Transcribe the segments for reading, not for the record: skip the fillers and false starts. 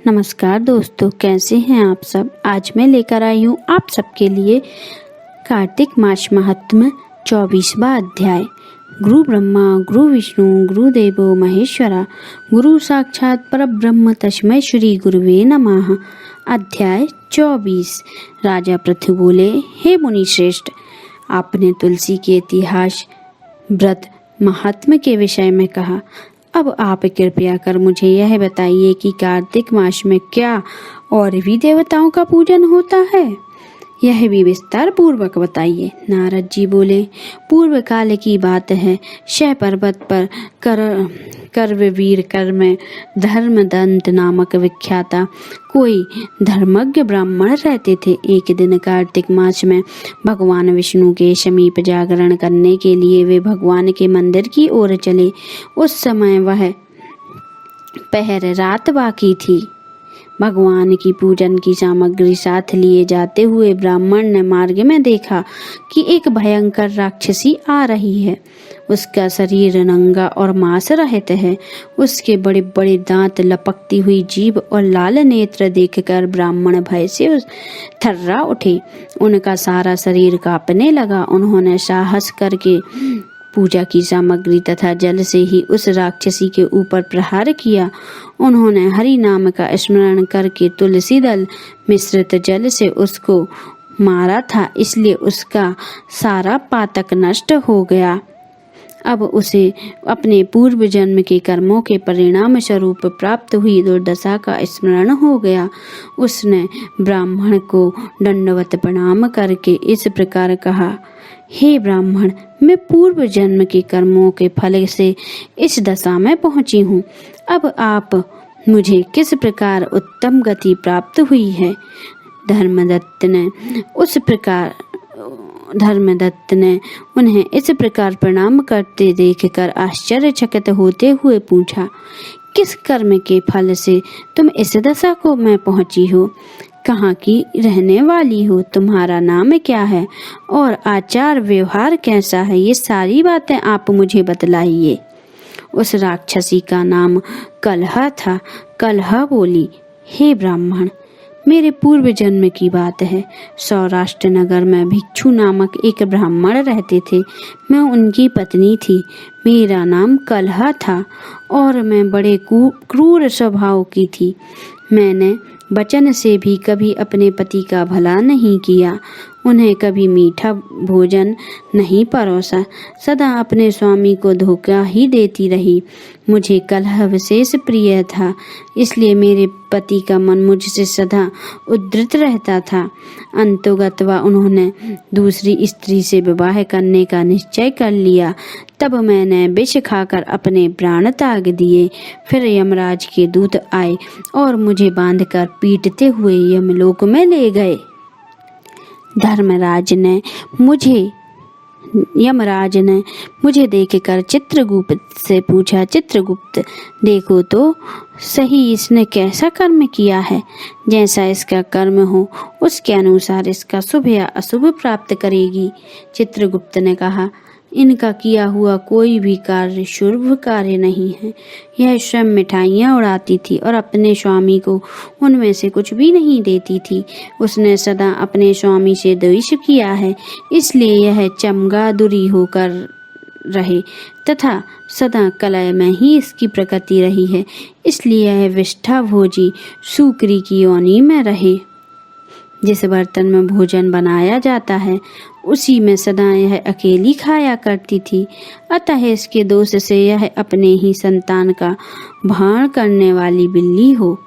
नमस्कार दोस्तों, कैसे हैं आप सब। आज मैं लेकर आई हूँ आप सबके लिए कार्तिक मास महात्म्य 24वां अध्याय। गुरु ब्रह्मा गुरु विष्णु गुरुदेवो महेश्वरा गुरु साक्षात परब्रह्म तस्मै श्री गुरुवे नमः। अध्याय 24। राजा पृथु बोले, हे मुनि श्रेष्ठ, आपने तुलसी के इतिहास, व्रत, महात्म्य के विषय में कहा। अब आप कृपया कर मुझे यह बताइए कि कार्तिक मास में क्या और भी देवताओं का पूजन होता है, यह भी विस्तार पूर्वक बताइए। नारद जी बोले, पूर्व काल की बात है। शह पर्वत पर करवीर कर में धर्मदंत नामक विख्याता कोई धर्मज्ञ ब्राह्मण रहते थे। एक दिन कार्तिक मास में भगवान विष्णु के समीप जागरण करने के लिए वे भगवान के मंदिर की ओर चले। उस समय वह पहर रात बाकी थी। भगवान की पूजन की सामग्री साथ लिए जाते हुए ब्राह्मण ने मार्ग में देखा कि एक भयंकर राक्षसी आ रही है। उसका शरीर नंगा और मांस रहित है। उसके बड़े बड़े दांत, लपकती हुई जीभ और लाल नेत्र देखकर ब्राह्मण भय से थर्रा उठे। उनका सारा शरीर कांपने लगा। उन्होंने साहस करके पूजा की सामग्री तथा जल से ही उस राक्षसी के ऊपर प्रहार किया। उन्होंने हरि नाम का स्मरण करके तुलसी दल मिश्रित जल से उसको मारा था, इसलिए उसका सारा पातक नष्ट हो गया। अब उसे अपने पूर्व जन्म के कर्मों के परिणाम स्वरूप प्राप्त हुई दुर्दशा का स्मरण हो गया। उसने ब्राह्मण को दंडवत प्रणाम करके इस प्रकार कहा, हे ब्राह्मण, मैं पूर्व जन्म के कर्मों के फल से इस दशा में पहुंची हूँ। अब आप मुझे किस प्रकार उत्तम गति प्राप्त हुई है। धर्मदत्त ने उन्हें इस प्रकार प्रणाम करते देखकर आश्चर्यचकित होते हुए पूछा, किस कर्म के फल से तुम इस दशा को में पहुंची हो? कहाँ की रहने वाली हो? तुम्हारा नाम क्या है और आचार व्यवहार कैसा है? ये सारी बातें आप मुझे बतलाइए। उस राक्षसी का नाम कलह था। कलह बोली, हे ब्राह्मण, मेरे पूर्व जन्म की बात है। सौराष्ट्र नगर में भिक्षु नामक एक ब्राह्मण रहते थे। मैं उनकी पत्नी थी। मेरा नाम कलह था और मैं बड़े क्रूर स्वभाव की थी। मैंने वचन से भी कभी अपने पति का भला नहीं किया। उन्हें कभी मीठा भोजन नहीं परोसा। सदा अपने स्वामी को धोखा ही देती रही। मुझे कलह विशेष प्रिय था, इसलिए मेरे पति का मन मुझसे सदा उद्धृत रहता था। अंतोगत्वा उन्होंने दूसरी स्त्री से विवाह करने का निश्चय कर लिया। तब मैंने विष खाकर अपने प्राण त्याग दिए। फिर यमराज के दूत आए और मुझे बांधकर पीटते हुए यमलोक में ले गए। यमराज ने मुझे देखकर चित्रगुप्त से पूछा, चित्रगुप्त, देखो तो सही इसने कैसा कर्म किया है। जैसा इसका कर्म हो उसके अनुसार इसका शुभ या अशुभ प्राप्त करेगी। चित्रगुप्त ने कहा, इनका किया हुआ कोई भी कार्य शुभ कार्य नहीं है। यह स्वयं मिठाइयाँ उड़ाती थी और अपने स्वामी को उनमें से कुछ भी नहीं देती थी। उसने सदा अपने स्वामी से द्वेष किया है, इसलिए यह चमगादुरी होकर रहे तथा सदा कलह में ही इसकी प्रकृति रही है, इसलिए यह विष्ठा भोजी सूकरी की योनि में रहे। जिस बर्तन में भोजन बनाया जाता है उसी में सदा यह अकेली खाया करती थी। अतः इसके दोष से यह अपने ही संतान का भाण करने वाली बिल्ली हो।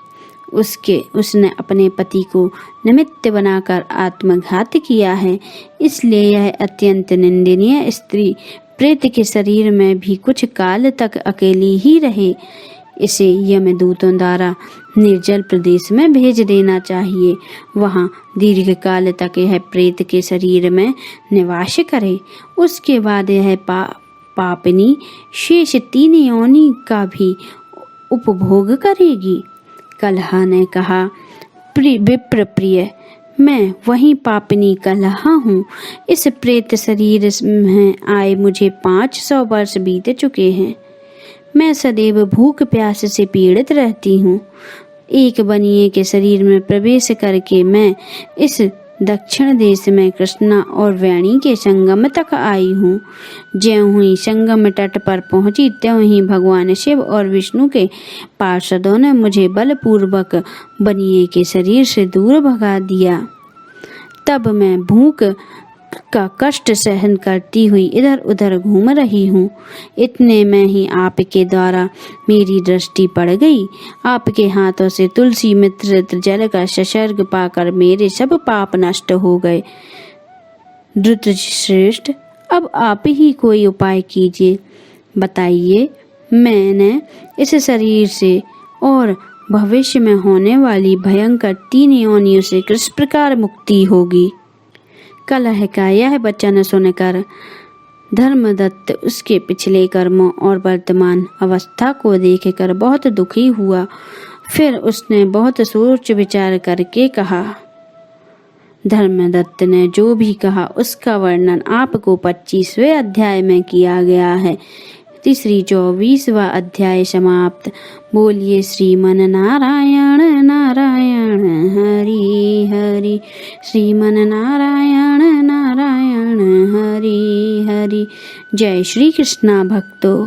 उसने अपने पति को निमित्त बनाकर आत्मघात किया है, इसलिए यह अत्यंत निंदनीय स्त्री प्रेत के शरीर में भी कुछ काल तक अकेली ही रहे। इसे यमदूतों द्वारा निर्जल प्रदेश में भेज देना चाहिए। वहाँ दीर्घ काल तक यह प्रेत के शरीर में निवास करे। उसके बाद यह पापनी शेष 3 योनि का भी उपभोग करेगी। कलह ने कहा, विप्र प्रिय, मैं वही पापनी कलह हूँ। इस प्रेत शरीर में आए मुझे 500 वर्ष बीत चुके हैं। मैं सदैव भूख प्यास से पीड़ित रहती हूँ। एक बनिए के शरीर में प्रवेश करके मैं इस दक्षिण देश में कृष्णा और वेणी के संगम तक आई हूँ। ज्यों ही संगम तट पर पहुंची त्यों ही भगवान शिव और विष्णु के पार्षदों ने मुझे बलपूर्वक बनिए के शरीर से दूर भगा दिया। तब मैं भूख का कष्ट सहन करती हुई इधर उधर घूम रही हूँ। इतने में ही आपके द्वारा मेरी दृष्टि पड़ गई। आपके हाथों से तुलसी मिश्रित जल का संसर्ग पाकर मेरे सब पाप नष्ट हो गए। धृतराष्ट्र, अब आप ही कोई उपाय कीजिए, बताइए मैंने इस शरीर से और भविष्य में होने वाली भयंकर 3 योनियों से किस प्रकार मुक्ति होगी। कलह का यह वचन सुनकर धर्मदत्त उसके पिछले कर्मों और वर्तमान अवस्था को देखकर बहुत दुखी हुआ। फिर उसने बहुत सोच विचार करके कहा। धर्मदत्त ने जो भी कहा उसका वर्णन आपको 25वें अध्याय में किया गया है। तीसरी 24वां अध्याय समाप्त। बोलिए श्रीमन नारायण नारायण हरि हरि। श्रीमन नारायण नारायण हरि हरि। जय श्री कृष्णा भक्तों।